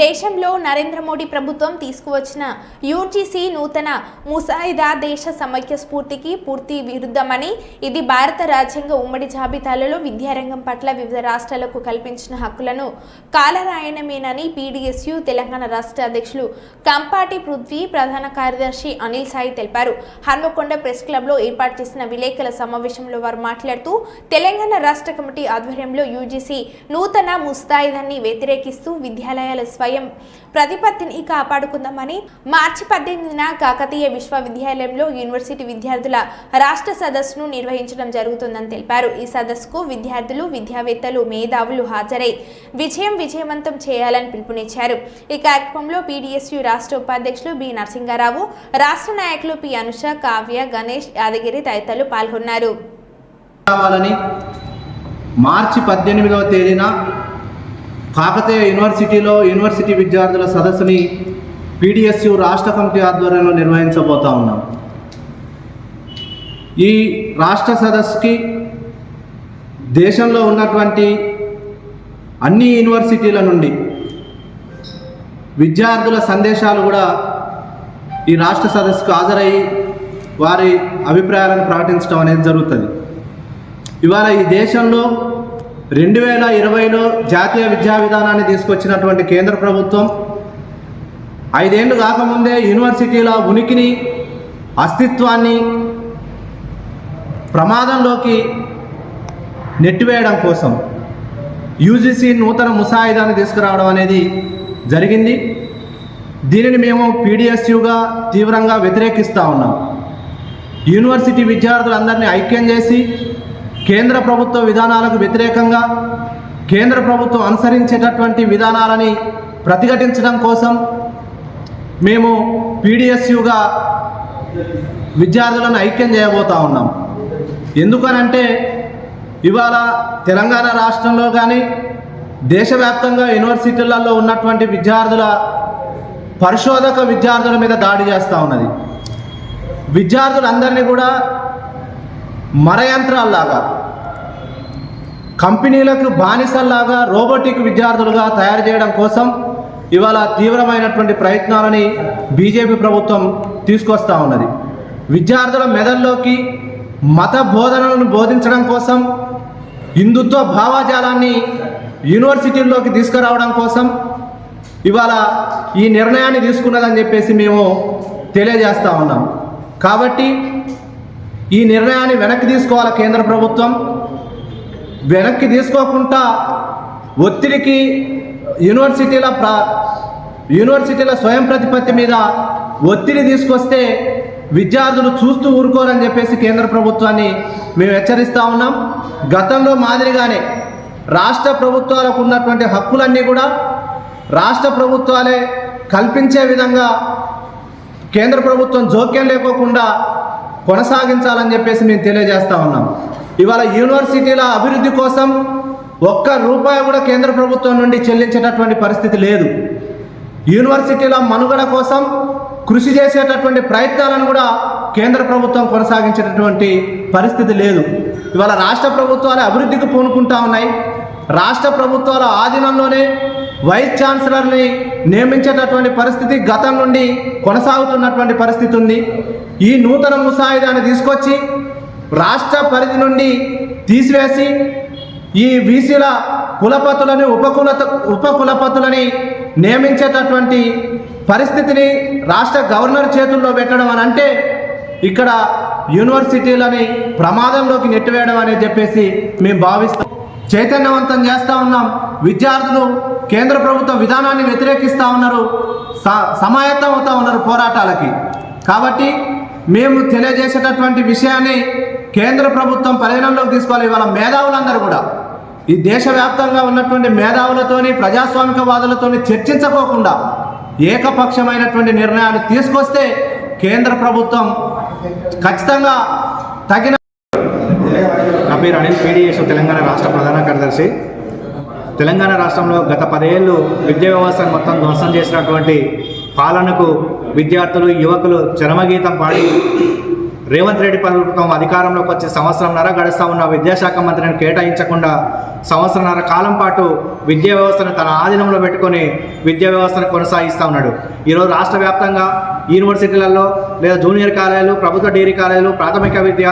దేశంలో నరేంద్ర మోడీ ప్రభుత్వం తీసుకువచ్చిన యూజీసీ నూతన ముసాయిదా దేశ సమైక్య స్ఫూర్తికి పూర్తి విరుద్ధమని, ఇది భారత రాజ్యాంగ ఉమ్మడి జాబితాలలో విద్యారంగం పట్ల వివిధ రాష్ట్రాలకు కల్పించిన హక్కులను కాలరాయనమేనని పీడీఎస్యూ తెలంగాణ రాష్ట్ర అధ్యక్షులు కంపాటి పృథ్వీ, ప్రధాన కార్యదర్శి అనిల్ సాయి తెలిపారు. హన్మకొండ ప్రెస్ క్లబ్లో ఏర్పాటు చేసిన విలేకరుల సమావేశంలో వారు మాట్లాడుతూ, తెలంగాణ రాష్ట్ర కమిటీ ఆధ్వర్యంలో యూజీసీ నూతన ముసాయిదాన్ని వ్యతిరేకిస్తూ విద్యాలయాల స్వయం ప్రతిపత్తిని కాపాడుకుందామని మార్చి 18న కాకతీయ విశ్వవిద్యాలయంలో యూనివర్సిటీ విద్యార్థుల రాష్ట్ర సదస్సును నిర్వహించడం జరుగుతుందని తెలిపారు. ఈ సదస్సుకు విద్యార్థులు, విద్యావేత్తలు, మేధావులు హాజరై విజయవంతం చేయాలని పిలుపునిచ్చారు. ఈ కార్యక్రమంలో పీడీఎస్యూ రాష్ట్ర ఉపాధ్యక్షులు బి నరసింగారావు, రాష్ట్ర నాయకులు పి అనుష, కావ్య, గణేష్, యాదగిరి తదితరులు పాల్గొన్నారు. మార్చి 18వ తేదీన కాకతీయ యూనివర్సిటీలో యూనివర్సిటీ విద్యార్థుల సదస్సుని పీడీఎస్యూ రాష్ట్ర కమిటీ ఆధ్వర్యంలో నిర్వహించబోతా ఉన్నాం. ఈ రాష్ట్ర సదస్సుకి దేశంలో ఉన్నటువంటి అన్ని యూనివర్సిటీల నుండి విద్యార్థుల సందేశాలు కూడా ఈ రాష్ట్ర సదస్సుకు హాజరయ్యి వారి అభిప్రాయాలను ప్రకటించడం అనేది జరుగుతుంది. ఇవాళ ఈ దేశంలో 2020లో జాతీయ విద్యా విధానాన్ని తీసుకొచ్చినటువంటి కేంద్ర ప్రభుత్వం 5 ఏళ్ళు కాకముందే యూనివర్సిటీల ఉనికిని, అస్తిత్వాన్ని ప్రమాదంలోకి నెట్టివేయడం కోసం యూజీసీ నూతన ముసాయిదాన్ని తీసుకురావడం అనేది జరిగింది. దీనిని మేము పీడీఎస్యూగా తీవ్రంగా వ్యతిరేకిస్తూ ఉన్నాం. యూనివర్సిటీ విద్యార్థులందరినీ ఐక్యం చేసి కేంద్ర ప్రభుత్వ విధానాలకు వ్యతిరేకంగా కేంద్ర ప్రభుత్వం అనుసరించేటటువంటి విధానాలని ప్రతిఘటించడం కోసం మేము పీడీఎస్యూగా విద్యార్థులను ఐక్యం చేయబోతూ ఉన్నాం. ఎందుకనంటే ఇవాళ తెలంగాణ రాష్ట్రంలో కానీ దేశవ్యాప్తంగా యూనివర్సిటీలలో ఉన్నటువంటి పరిశోధక విద్యార్థుల మీద దాడి చేస్తూ ఉన్నది. విద్యార్థులందరినీ కూడా మరయంత్రాల్లాగా, కంపెనీలకు బానిసల్లాగా, రోబోటిక్ విద్యార్థులుగా తయారు చేయడం కోసం ఇవాళ తీవ్రమైనటువంటి ప్రయత్నాలని బీజేపీ ప్రభుత్వం తీసుకొస్తూ ఉన్నది. విద్యార్థుల మెదల్లోకి మత బోధనలను బోధించడం కోసం, హిందుత్వ భావజాలాన్ని యూనివర్సిటీల్లోకి తీసుకురావడం కోసం ఇవాళ ఈ నిర్ణయాన్ని తీసుకున్నదని చెప్పేసి మేము తెలియజేస్తూ ఉన్నాం. కాబట్టి ఈ నిర్ణయాన్ని వెనక్కి తీసుకోవాలి కేంద్ర ప్రభుత్వం. వెనక్కి తీసుకోకుండా ఒత్తిడికి యూనివర్సిటీల స్వయం ప్రతిపత్తి మీద ఒత్తిడి తీసుకొస్తే విద్యార్థులు చూస్తూ ఊరుకోరని చెప్పేసి కేంద్ర ప్రభుత్వాన్ని మేము హెచ్చరిస్తూ ఉన్నాం. గతంలో మాదిరిగానే రాష్ట్ర ప్రభుత్వాలకు ఉన్నటువంటి హక్కులన్నీ కూడా రాష్ట్ర ప్రభుత్వాలే కల్పించే విధంగా కేంద్ర ప్రభుత్వం జోక్యం లేకోకుండా కొనసాగించాలని చెప్పేసి మేము తెలియజేస్తూ ఉన్నాం. ఇవాళ యూనివర్సిటీల అభివృద్ధి కోసం ₹1 కూడా కేంద్ర ప్రభుత్వం నుండి చెల్లించేటటువంటి పరిస్థితి లేదు. యూనివర్సిటీల మనుగడ కోసం కృషి చేసేటటువంటి ప్రయత్నాలను కూడా కేంద్ర ప్రభుత్వం కొనసాగించేటటువంటి పరిస్థితి లేదు. ఇవాళ రాష్ట్ర ప్రభుత్వాలు అభివృద్ధికి పూనుకుంటా ఉన్నాయి. రాష్ట్ర ప్రభుత్వాల ఆధీనంలోనే వైస్ ఛాన్సలర్ని నియమించేటటువంటి పరిస్థితి గతం నుండి కొనసాగుతున్నటువంటి పరిస్థితి ఉంది. ఈ నూతన ముసాయిదాన్ని తీసుకొచ్చి రాష్ట్ర పరిధి నుండి తీసివేసి ఈ బీసీల కులపతులని ఉపకులపతులని నియమించేటటువంటి పరిస్థితిని రాష్ట్ర గవర్నర్ చేతుల్లో పెట్టడం అని అంటే ఇక్కడ యూనివర్సిటీలని ప్రమాదంలోకి నెట్టివేయడం అని చెప్పేసి మేము భావిస్తాం. చైతన్యవంతం చేస్తూ ఉన్నాం. విద్యార్థులు కేంద్ర ప్రభుత్వ విధానాన్ని వ్యతిరేకిస్తూ ఉన్నారు, సమాయత్తం అవుతూ ఉన్నారు పోరాటాలకి. కాబట్టి మేము తెలియజేసేటటువంటి విషయాన్ని కేంద్ర ప్రభుత్వం పరిగణనలోకి తీసుకోవాలి. ఇవాళ మేధావులందరూ కూడా ఈ దేశవ్యాప్తంగా ఉన్నటువంటి మేధావులతోని, ప్రజాస్వామికవాదులతోని చర్చించుకోకుండా ఏకపక్షమైనటువంటి నిర్ణయాలు తీసుకొస్తే కేంద్ర ప్రభుత్వం ఖచ్చితంగా తగిన. నా పేరు అనిల్, పీడీఎస్ తెలంగాణ రాష్ట్ర ప్రధాన కార్యదర్శి. తెలంగాణ రాష్ట్రంలో గత 10 ఏళ్ళు విద్యా వ్యవస్థను మొత్తం ధ్వంసం చేసినటువంటి పాలనకు విద్యార్థులు, యువకులు చరమగీతం పాడి రేవంత్ రెడ్డి ప్రభుత్వం అధికారంలోకి వచ్చి సంవత్సరంన్నర గడుస్తూ ఉన్న విద్యాశాఖ మంత్రిని కేటాయించకుండా సంవత్సరంన్నర కాలం పాటు విద్యా వ్యవస్థను తన ఆధీనంలో పెట్టుకొని విద్యా వ్యవస్థను కొనసాగిస్తూ ఉన్నాడు. ఈరోజు రాష్ట్ర వ్యాప్తంగా యూనివర్సిటీలలో లేదా జూనియర్ కాలేజీలు, ప్రభుత్వ డిగ్రీ కాలేజీలు, ప్రాథమిక విద్య,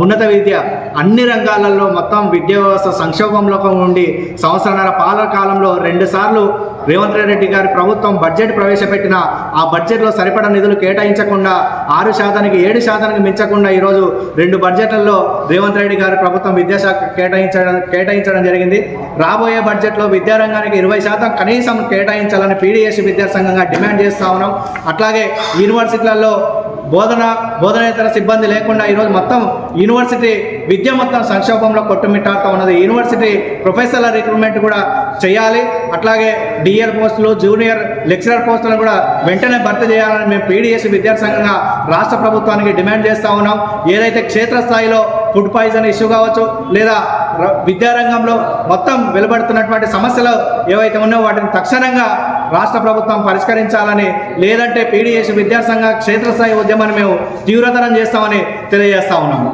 ఉన్నత విద్య అన్ని రంగాలలో మొత్తం విద్యా వ్యవస్థ సంక్షోభంలో ఉండి సంవత్సరంన్నర పాలన కాలంలో 2 సార్లు రేవంత్ రెడ్డి గారి ప్రభుత్వం బడ్జెట్ ప్రవేశపెట్టిన ఆ బడ్జెట్లో సరిపడా నిధులు కేటాయించకుండా 6%, 7% మించకుండా ఈరోజు 2 బడ్జెట్లలో రేవంత్ రెడ్డి గారి ప్రభుత్వం విద్యాశాఖ కేటాయించడం జరిగింది. రాబోయే బడ్జెట్లో విద్యారంగానికి 20% కనీసం కేటాయించాలని పీడీఎస్ విద్యాసంఘంగా డిమాండ్ చేస్తూ ఉన్నాం. అట్లాగే యూనివర్సిటీలలో బోధనేతర సిబ్బంది లేకుండా ఈరోజు మొత్తం యూనివర్సిటీ విద్య మొత్తం సంక్షోభంలో కొట్టుమిట్టాడుతూ ఉన్నది. యూనివర్సిటీ ప్రొఫెసర్ల రిక్రూట్మెంట్ కూడా చేయాలి. అట్లాగే డిఎల్ పోస్టులు, జూనియర్ లెక్చరర్ పోస్టులను కూడా వెంటనే భర్తీ చేయాలని మేము పీడీఎస్ విద్యాసంఘంగా రాష్ట్ర ప్రభుత్వానికి డిమాండ్ చేస్తూ ఉన్నాం. ఏదైతే క్షేత్రస్థాయిలో ఫుడ్ పాయిజన్ ఇష్యూ కావచ్చు, లేదా విద్యారంగంలో మొత్తం వెలువడుతున్నటువంటి సమస్యలు ఏవైతే ఉన్నాయో వాటిని తక్షణంగా రాష్ట్ర ప్రభుత్వం పరిష్కరించాలని, లేదంటే పీడీఎస్ విద్యాసంఘ క్షేత్రస్థాయి ఉద్యమాన్ని మేము తీవ్రతరం చేస్తామని తెలియజేస్తా ఉన్నాము.